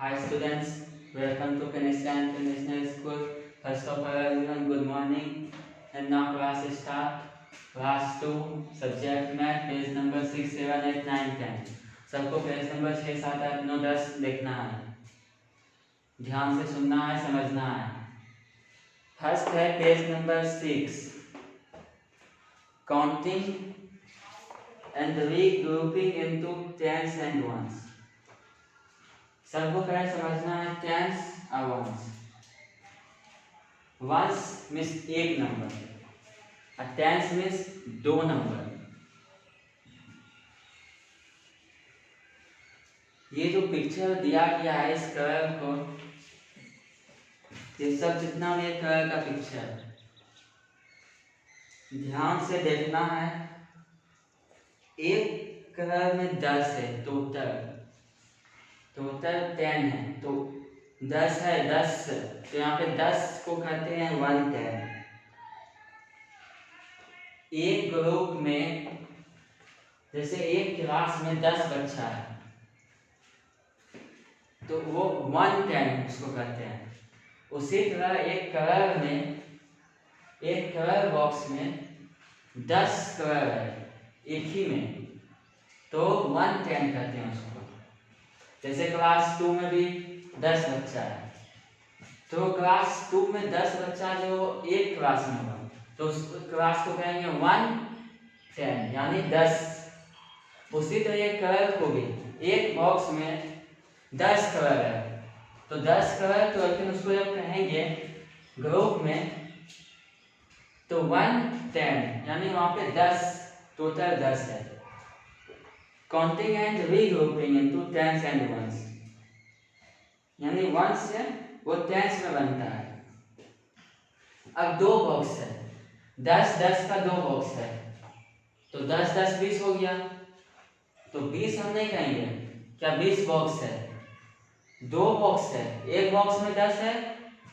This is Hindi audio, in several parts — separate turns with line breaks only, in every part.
Hi students, welcome to Kanisha International School. First of all everyone, good morning. And now class start. Class 2, subject math, page number 6, 7, 8, 9, 10. सबको पेज नंबर 6, 7, 8, 9, 10 देखना है, ध्यान से सुनना है, समझना है। फर्स्ट है page number 6, counting and regrouping into tens and ones. सबको पहले समझना है टेंस और वंस। वंस मीन्स एक नंबर और टेंस मीन्स दो नंबर। ये जो पिक्चर दिया गया है इस कलर को, ये सब जितना भी कलर का पिक्चर ध्यान से देखना है। एक कलर में 10 है, टोटल 10 है, तो 10 है, 10 तो यहाँ पे 10 को कहते हैं 110। एक ग्रुप में जैसे एक क्लास में 10 बच्चा है तो वो 110 उसको कहते हैं। उसी तरह एक कलर में, एक कलर बॉक्स में 10 कलर है एक ही में, तो 110 कहते हैं उसको। जैसे क्लास 2 में भी 10 बच्चा है, तो क्लास 2 में 10 बच्चा जो एक क्लास में होगा तो उस क्लास को कहेंगे 110 यानी 10। उसी तरह एक कलर को भी, एक बॉक्स में 10 कलर है तो 10 कलर, तो लेकिन उसको जब कहेंगे ग्रुप में तो 110 यानी वहां पे 10, टोटल 10 है। Counting and regrouping into tens and ones, यानी वंस है वो टेंस में बनता है। अब दो बॉक्स है, 10 का दो बॉक्स है तो 10 10 20 हो गया, तो 20 हम नहीं कहेंगे, क्या 20 बॉक्स है? दो बॉक्स है, एक बॉक्स में 10 है,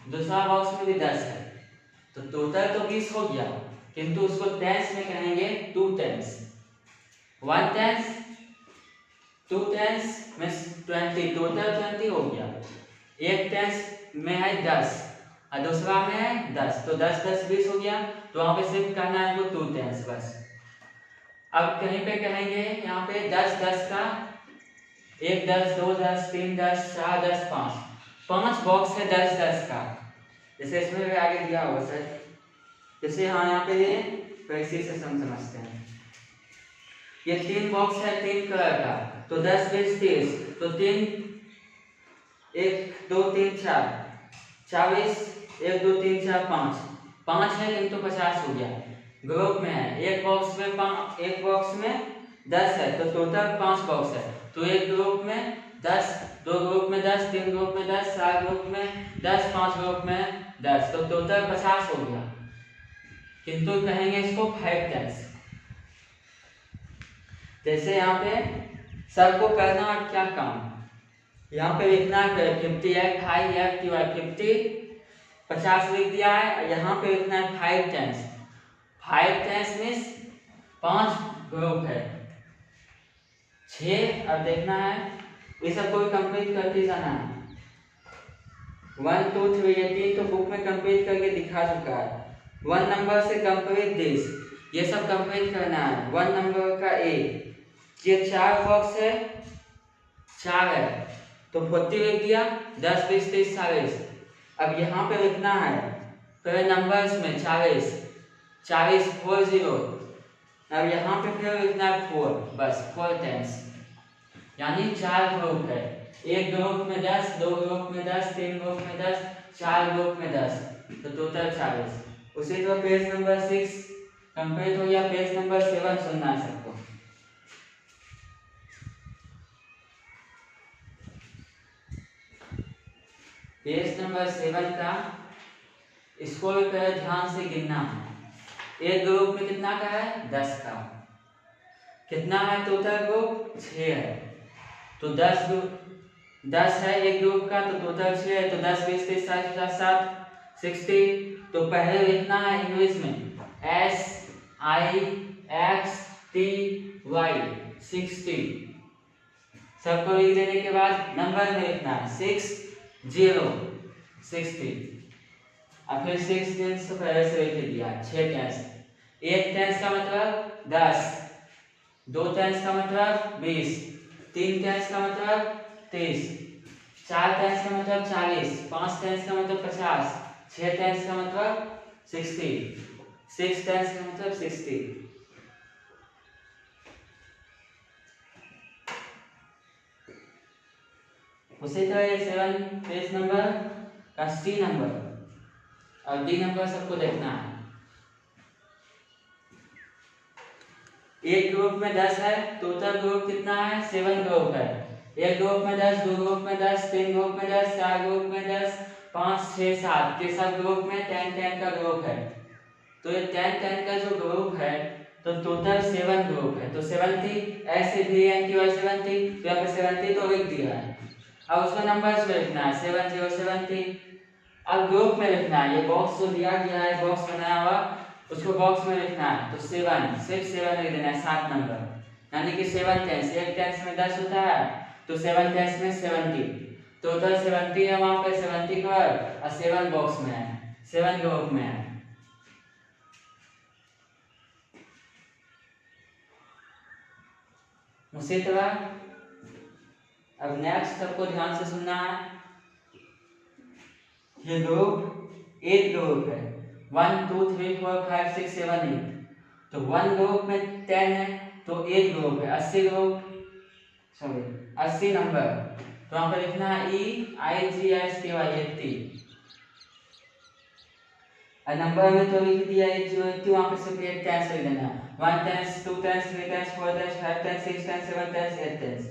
दूसरा बॉक्स में भी 10 है, तो टोटल तो 20 हो गया, किंतु उसको टेंस में कहेंगे 2 tens. 1 tens, 2 tens means 20, total 20 हो गया। एक टेंस में है 10 और दूसरा में है 10, तो 10 10 20 हो गया, तो वहां पे सिर्फ कहना है वो 2 टेंस बस। अब कहीं पे कहेंगे यहाँ पे 10 10 का 1 10 2 10 3 10 4 10 5 बॉक्स है 10 10 का, जैसे इसमें भी आगे दिया हुआ सर, जैसे हाँ यहाँ पे ये कैसे से समझते हैं। ये 3 बॉक्स है 3 कलर का, तो 10 20 30, तो 3 1 2 3 4 40, 1 2 3 4 5 है, किंतु 50 हो गया। ग्रुप में है, एक बॉक्स में 10 है तो टोटल 5 बॉक्स है, तो एक ग्रुप में 10, दो ग्रुप में 10, 3 ग्रुप में 10, 4 ग्रुप में 10, 5 ग्रुप में 10, तो टोटल 50 हो गया, किंतु कहेंगे इसको 5 टेंस। जैसे यहाँ पे सबको करना और क्या काम, यहाँ पे लिखना है 50 है, 50 लिख दिया है, यहाँ पे लिखना है 5 टेंस। 5 टेंस मीन्स 5 ग्रुप है, 6 अब देखना है, ये सबको भी कंप्लीट करके जाना है। 1 2 3 ये 3 तो बुक में कंप्लीट करके दिखा चुका है। 1 नंबर से कंप्लीट दिस, ये सब कंप्लीट करना है। 1 नंबर का ए, ये 4 बॉक्स है, 4 है तो 40 लिख दिया, 10 20 30 40। अब यहाँ पे लिखना है पहले नंबर्स में 40 40। अब यहाँ पे फिर लिखना है 4, बस 4 टेंस, यानी 4 ग्रुप है, एक ग्रुप में 10, दो ग्रुप में 10, 3 ग्रुप में 10, 4 ग्रुप में 10, तो टोटल 40। उसी तरह पेज नंबर 6 कंप्लीट हो गया। पेज नंबर 7 सुनना है सबको। पेज नंबर 7 का इसको भी पहले ध्यान से गिनना है। एक ग्रुप में कितना का है? 10 का। कितना है टोटल ग्रुप? 6 है, तो 10 है एक ग्रुप का, तो टोटल 6 है, तो 10 20 30 40 50 60 60। तो पहले लिखना है इंग्लिश में SIXTY 60। सबको लिख देने के बाद नंबर में लिखना है 6 0 60। और फिर 6 टेंस तो पहले से लिख दिया, 6 टेंस। 1 टेंस का मतलब 10, 2 टेंस का मतलब 20, 3 टेंस का मतलब 30, 4 टेंस का मतलब 40, 5 टेंस का मतलब 50, 6 टेंस का मतलब 60, 6 टेंस का मतलब 60। उसी तरह 7 पेज नंबर का C नंबर और D नंबर सबको देखना है। एक ग्रुप में 10 है, टोटल ग्रुप कितना है? 7 ग्रुप है। एक ग्रुप में 10, दो ग्रुप में 10, तीन ग्रुप में 10, चार ग्रुप में 10, 5 6 7 ये सब ग्रुप में 10 का ग्रुप है। तो ये 10 का जो ग्रुप है तो टोटल 7 ग्रुप है। तो 70 ऐसे भी है कि 70, तो यहाँ पे 70 तो लिख दिया है। अब उसका नंबर्स में लिखना है 70 70। अब ग्रुप में लिखना है, ये बॉक्स जो दिया गया है, बॉक्स बनाया हुआ, उसको बॉक्स में लिखना है। तो 7 सिर्फ 7 लिख देना है, 7 नंबर, यानी कि 7 टेंस। एक टेंस में 10 होता है तो 7 टेंस में 70, टोटल 70 है वहां पे, 70 पर और 7 बॉक्स में है, 7 ग्रुप में है। उसी तरह अब नेक्स्ट सबको ध्यान से सुनना है। ये ग्रुप 8 ग्रुप है, 1 2 3 4 5 6 7 8। तो 1 ग्रुप में 10 है तो 8 ग्रुप है, 80 नंबर। तो वहां पर लिखना है EIGSTY 80। और नंबर में तो लिख दिया है जो 80, वहां पर सिर्फ 8 टेंस लिख देना है, 1 tens 2 tens 3 tens 4 tens 5 tens 6 tens 7 tens 8 tens.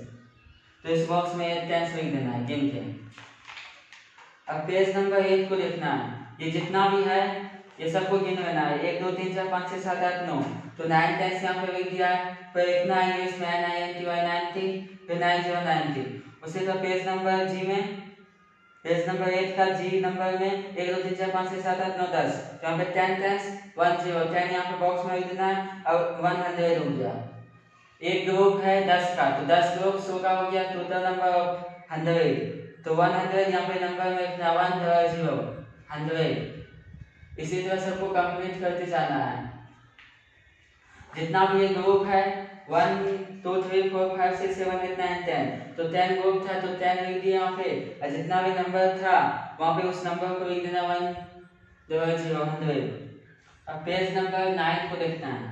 तो इस बॉक्स में 8 टेंस लिख देना है गिन के। अब पेज नंबर 8 को लिखना है, ये जितना भी है ये सबको गिन लेना है, 1 2 3 4 5 6 7 8 9। तो 9 टेंस यहाँ पे लिख दिया है, फिर इतना इंग्लिश में 90, फिर 90 90। उसी का पेज नंबर जी में, पेज नंबर 8 का जी नंबर में 1 2 3 4 5 6 7 8 9 10। तो यहाँ पे 10 टेंस 10 10 यहाँ पे बॉक्स में लिख देना है। अब 100 हो गया। एक ग्रुप है 10 का, तो 10 ग्रुप 100 का हो गया, टोटल नंबर ऑफ 100। तो 100 यहाँ पे नंबर में लिखना 100। इसी तरह सबको कंप्लीट करते जाना है। जितना भी ये ग्रुप है 1 2 3 4 5 6 7 8 9 10, तो 10 ग्रुप था तो 10 लिख दिया यहाँ पे, और जितना भी नंबर था वहाँ पे उस नंबर को लिख देना 100। अब पेज नंबर 9 को देखना है।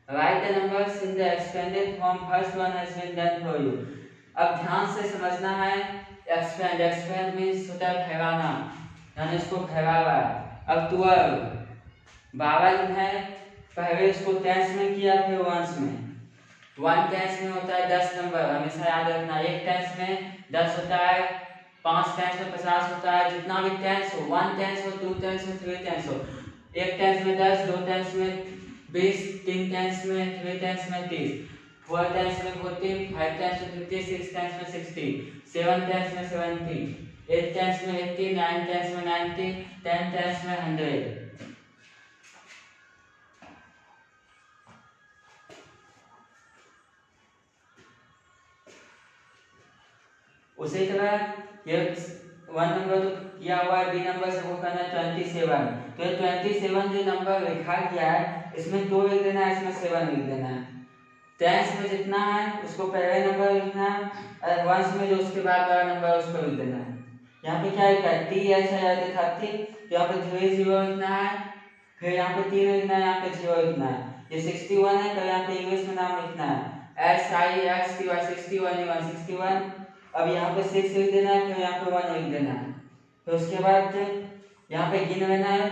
Write the numbers in the expanded form. First one has been done for you. अब ध्यान से समझना है। expand means होता है फैलाना, यानी इसको फैला हुआ है। अब 12 है, पहले इसको टेंस में किया फिर वंस में। 1 टेंस में होता है 10 नंबर, हमेशा याद रखना। 1 टेंस में 10 होता है, 5 टेंस में 50 होता है। जितना भी टेंस हो, 1 टेंस हो 2 टेंस हो 3 टेंस हो, 1 टेंस में 10, 2 टेंस में 20, 3 टेंस में 3 टेंस में 30, 4 टेंस में 40, 5 टेंस में 50, 6 टेंस में 60, 7 टेंस में 70, 8 टेंस में 80, 9 टेंस में 90, 10 टेंस में 100। उसी तरह ये 1 नंबर तो किया हुआ है, बी नंबर से वो करना है 27। तो ये 27 जो नंबर लिखा गया है इसमें 2 लिख देना है, इसमें 7 लिख देना है। टेंस में जितना है उसको पहले नंबर लिखना है, और वंस में जो उसके बाद वाला नंबर उसको लिख देना है। यहाँ पे क्या लिखा है, टी ऐसा याद था, तो यहाँ पे 3 0 लिखना है, फिर यहाँ पे 3 लिखना है, यहाँ पे 0 लिखना है। ये 61 है तो यहाँ पे इंग्लिश में नाम लिखना है SIXTY 61। अब यहाँ पे 6 लिख देना है, फिर यहाँ पे 1 लिख देना है। फिर उसके बाद यहाँ पे गिन लेना है,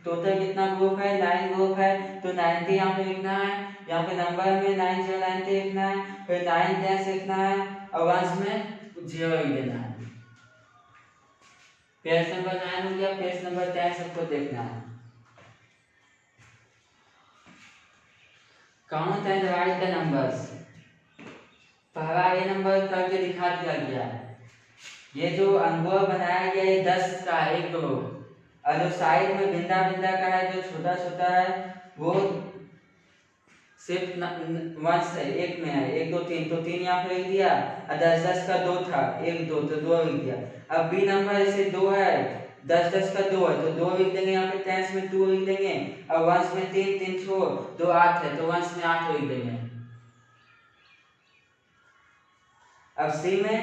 टोटल कितना ग्रुप है, 9 ग्रुप है, तो 90 यहाँ पे लिखना है। यहाँ पे नंबर में 90 90 लिखना है, फिर 9 10 लिखना है, और वंस में 0 लिख देना है। पेज नंबर 9 हो गया। पेज नंबर 10 सबको देखना है। Count and right the numbers. पहला ये नंबर करके दिखा दिया गया है। ये जो अंगूर बनाया गया है 10 का एक ग्रुप, और जो साइड में बिंदा बिंदा का है जो छोटा छोटा है वो सिर्फ वंश है, एक में है, 1 2 3, तो 3 यहाँ पे लिख दिया, और 10 10 का 2 था, 1 2, तो 2 लिख दिया। अब बी नंबर ऐसे 2 है, 10 10 का 2 है, तो 2 लिख देंगे, यहाँ पे टेंस में 2 लिख देंगे। अब वंश में 3 3 छोड़ 2 8 है, तो वंश में 8 लिख देंगे। अब सी में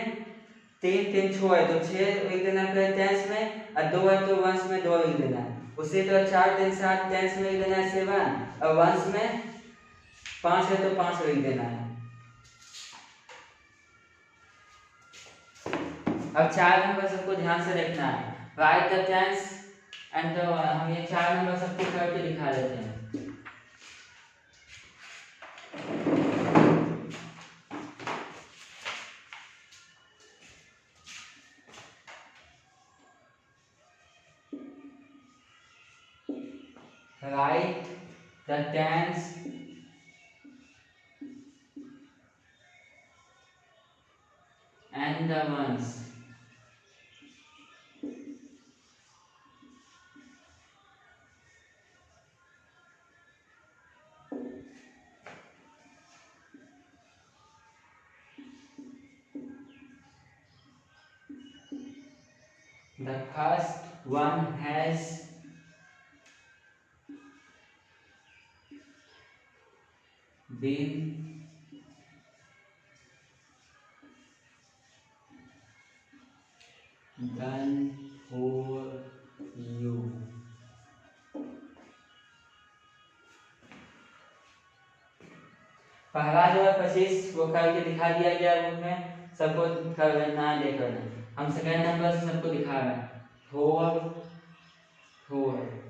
3 3 6 है, तो 6 लिख देना फिर टेंस में, और 2 है तो वंश में 2 लिख देना। उसी तरह 4 3 7 टेंस में लिख देना है 7, और वंश में 5 है तो 5 लिख देना है। अब 4 नंबर सबको ध्यान से देखना है। राइट द टेंस एंड हम ये 4 नंबर सबको करके दिखा देते हैं। Write the tense and the ones. The first one has been done for you. पहला जो है 25 वो करके दिखा दिया गया बुक में, सबको कर लेना है, देख लेना। हम सेकंड नंबर से सबको दिखा रहे हैं। फोर फोर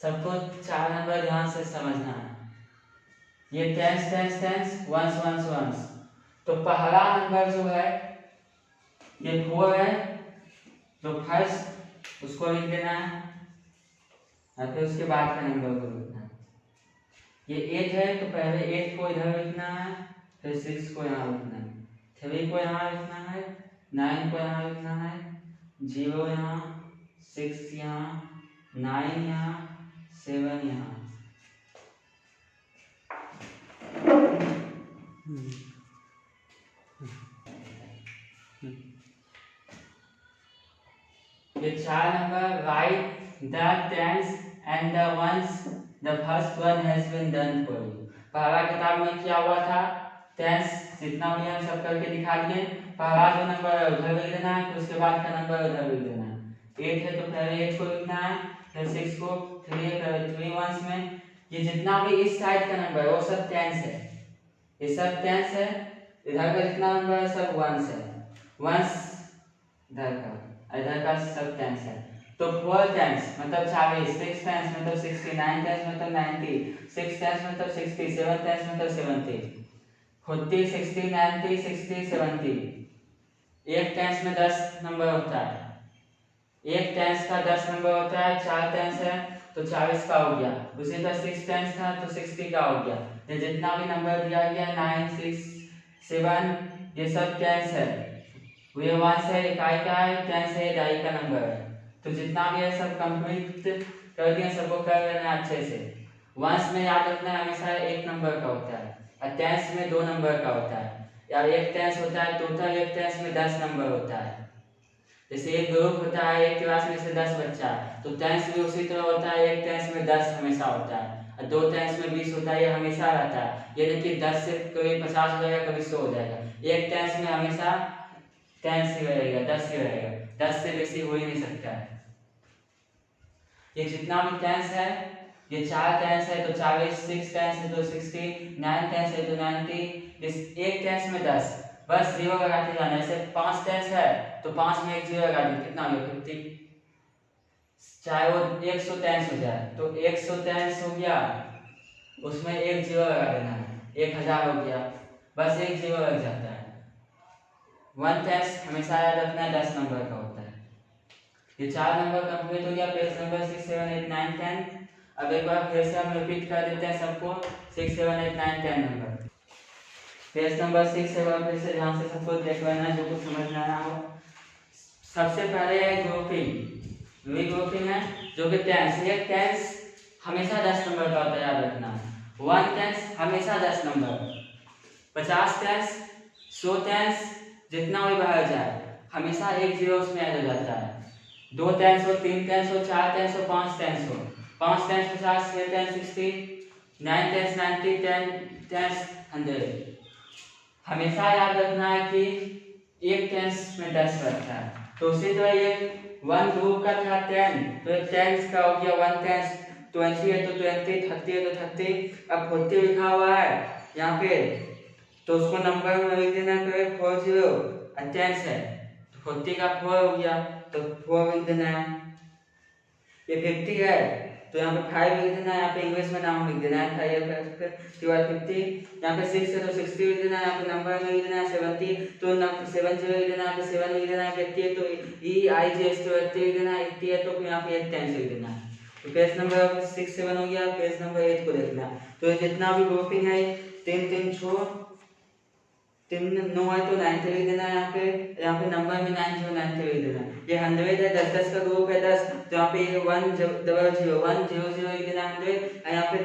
सबको 4 नंबर ध्यान से समझना है। ये tens tens tens ones ones ones. तो पहला नंबर जो है ये 4 है, तो फर्स्ट उसको लिख देना है, और फिर उसके बाद का नंबर को लिखना है। ये 8 है, तो पहले 8 को इधर लिखना है, फिर 6 को यहाँ लिखना है, 3 को यहाँ लिखना है, 9 को यहाँ लिखना है, 0 यहाँ, 6 यहाँ, 9 यहाँ, 7 यहाँ। ये 4 number right the tens and the ones the first one has been done for you. पहला किताब में क्या हुआ था, टेंस जितना भी हम सब करके दिखा दिए। पहला जो नंबर है उधर लिख देना है, फिर उसके बाद का नंबर उधर लिख देना है। 8 है तो पहले 8 को लिखना है, फिर 6 को, 3 है पहले 3 वंस में। ये जितना भी इस साइड का नंबर है वो सब टेंस है, ये सब टेंस है। इधर का जितना नंबर है सब वंस है, वंस इधर का सब टेंस है। तो 4 टेंस मतलब 40, 6 टेंस मतलब 60, 9 टेंस मतलब 90, 6 टेंस मतलब 60, 7 टेंस मतलब 70, 40, 60, 90, 60, 70। एक टेंस में 10 नंबर होता है, एक टेंस का 10 नंबर होता है। 4 टेंस है तो 40 का हो गया। उसी तरह 6 टेंस था तो 60 का हो गया। तो जितना भी नंबर दिया गया 9, 6, 7 ये सब टेंस है। ये वंस है, इकाई का है, टेंस है, इकाई का नंबर है। तो जितना भी है सब कंप्लीट कर दिया, सबको कर लेना अच्छे से। वंस में याद रखना है हमेशा एक नंबर का होता है और टेंस में 2 नंबर का होता है। या एक टेंस होता है टोटल, एक टेंस में 10 नंबर होता है। जैसे एक ग्रुप होता है, एक क्लास में से 10 बच्चा, तो टेंस भी उसी तरह होता है, एक टेंस में 10 हमेशा होता है और 2 टेंस में 20 होता है, ये हमेशा रहता है। ये देखिए 10 से कभी 50 हो जाएगा, कभी 100 हो जाएगा। एक टेंस में हमेशा टेंस ही रहेगा, 10 ही रहेगा, 10 से बेसी हो ही नहीं सकता है। ये जितना भी टेंस है, ये 4 टेंस है तो 40, 6 टेंस है तो 60, 9 टेंस है तो 90, इस एक टेंस में 10, बस जीरो लगाते जाना। जैसे 5 टेंस है तो 5 में एक जीरो लगा दी, कितना हो गया 50। चाहे वो 100 टेंस हो जाए तो 100 टेंस हो गया, उसमें एक जीरो लगा देना है, 1000 हो गया, बस एक जीरो लग जाता है। 1 टेंस हमेशा याद रखना है 10 नंबर का होता है। ये 4 नंबर कंप्लीट हो गया। Page number 6, 7, 8, 9, 10। अब एक बार फिर से हम रिपीट कर देते हैं सबको, 6, 7, 8, 9, 10 नंबर। पेज नंबर 6 से फिर से ध्यान से सबको देख लेना, जो कुछ समझ में आना हो। सबसे पहले है ग्रुपिंग। रीग्रुपिंग है जो कि टेंस, ये टेंस हमेशा 10 नंबर का होता है, याद रखना। 1 टेंस हमेशा 10 नंबर, 50 टेंस, 100 टेंस, जितना भी बाहर जाए हमेशा एक जीरो उसमें ऐड हो जाता है। 2 टेंस हो, 3 टेंस हो, 4 टेंस हो, 5 टेंस हो, 5 टेंस 50, 6 टेंस 60, 9 टेंस 90, 10 टेंस 100। हमेशा याद रखना है कि एक टेंस में 10 रहता है। तो उसी तरह ये 1 ग्रुप का था 10, तो एक टेंस का हो गया 1 टेंस। 20 है तो 20, 30 है तो 30। अब 40 लिखा हुआ है यहाँ पे, तो उसको नंबर में लिख देना है 40, और टेंस है तो 40 का 4 हो गया तो 4 लिख देना है। ये 50 है तो यहाँ पे 5 लिख देना है, यहाँ पे इंग्लिश में नाम लिख देना है 50। यहाँ पे 6 है तो 60 लिख देना है, यहाँ पे नंबर में लिख देना है 70 तो 70 लिख देना है, यहाँ पे 7 लिख देना है। 80 है तो EIGH तो 80 लिख देना है। 80 है तो यहाँ पे 10 लिख देना है। तो पेज नंबर 6, 7 हो गया। पेज नंबर 8 को देखना। तो जितना भी ग्रुपिंग है 3, 3, 6, 3, 9 है तो 90 लिख देना है। यहाँ पे नंबर में 90, 90 लिख देना है। ये 100 है, 10, 10 का ग्रुप है 10, तो यहाँ पे 1 0 0 1 0 0 लिख देना है 100। और यहाँ पे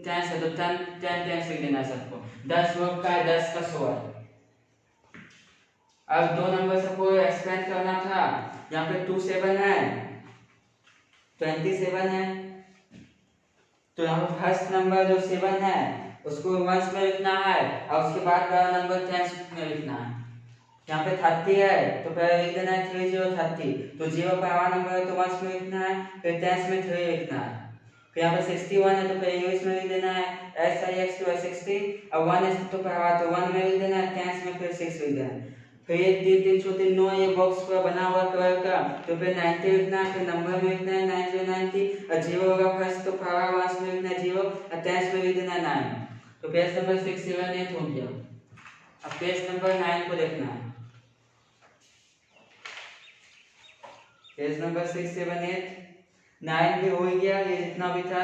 10 है तो 10 10 10 लिख देना है सबको। 10 ग्रुप का है, 10 का 100 है। अब 2 नंबर सबको एक्सपेंड करना था। यहाँ पे 2 7 है, 27 है, तो यहाँ पे फर्स्ट नंबर जो 7 है उसको वंस में लिखना है और उसके बाद वाला नंबर टेंस में लिखना है। यहाँ पे 30 है तो पहले लिख देना है 30 30, तो 0 पर आवा नंबर है तो वंस में लिखना है, फिर टेंस में 3 लिखना है। फिर यहाँ पे 61 है तो फिर इंग्लिश में लिख देना है SIX तो 60, और 1 है तो पहला तो 1 में लिख देना है, टेंस में फिर 6 लिख देना है। फिर ये 3 3 छोटे 9 ये बॉक्स पूरा बना हुआ कलर का, तो फिर 90 लिखना है, फिर नंबर में लिखना है 90 90, और 0 होगा फर्स्ट तो पहला वंस में लिखना है 0, और टेंस में लिख देना है 9। तो पेज नंबर 6 7 8 हो गया। अब पेज नंबर 9 को देखना है। पेज नंबर 6 7 8 9 भी हो गया। ये जितना भी था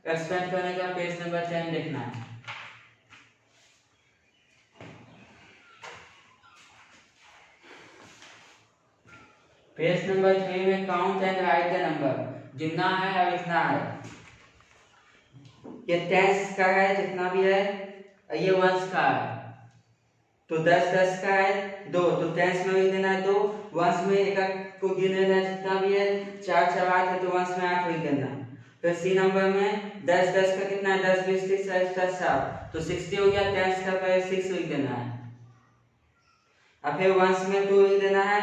एक्सपेंड करने का। पेज नंबर 10 देखना है। पेज नंबर 3 में count and right the number, गिनना है और लिखना है। ये टेंस का है जितना भी है, ये वंस का है, तो 10 10 का है 2, तो टेंस में लिख देना है 2, वंस में एक को गिन लेना है जितना भी है। 4 4 8 है तो वंस में 8 लिख देना। फिर सी नंबर में 10 10 का कितना है 10 20 30 40 50 60, तो 60 हो गया। टेंस का पहले 6 लिख देना है, और फिर वंस में 2 लिख देना है।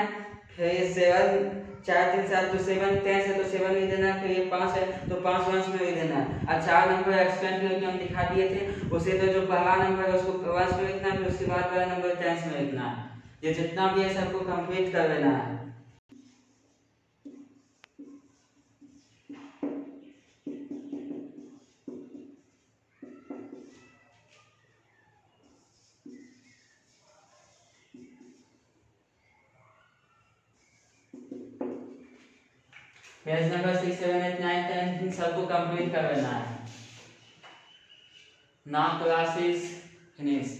फिर ये 7 4 3 7 तो 7 टेंस है तो 7 लिख देना है। फिर ये 5 है तो 5 वंस में लिख देना है। और 4 नंबर एक्सपेंड करके हम दिखा दिए थे, उसे तो जो पहला नंबर है उसको वंस में लिखना है, फिर उसके बाद वाला नंबर टेंस में लिखना है। ये जितना भी है सबको कंप्लीट कर लेना है। पेज नंबर 6 7 8 9 10 सबको कंप्लीट कर लेना है। Now class is finish.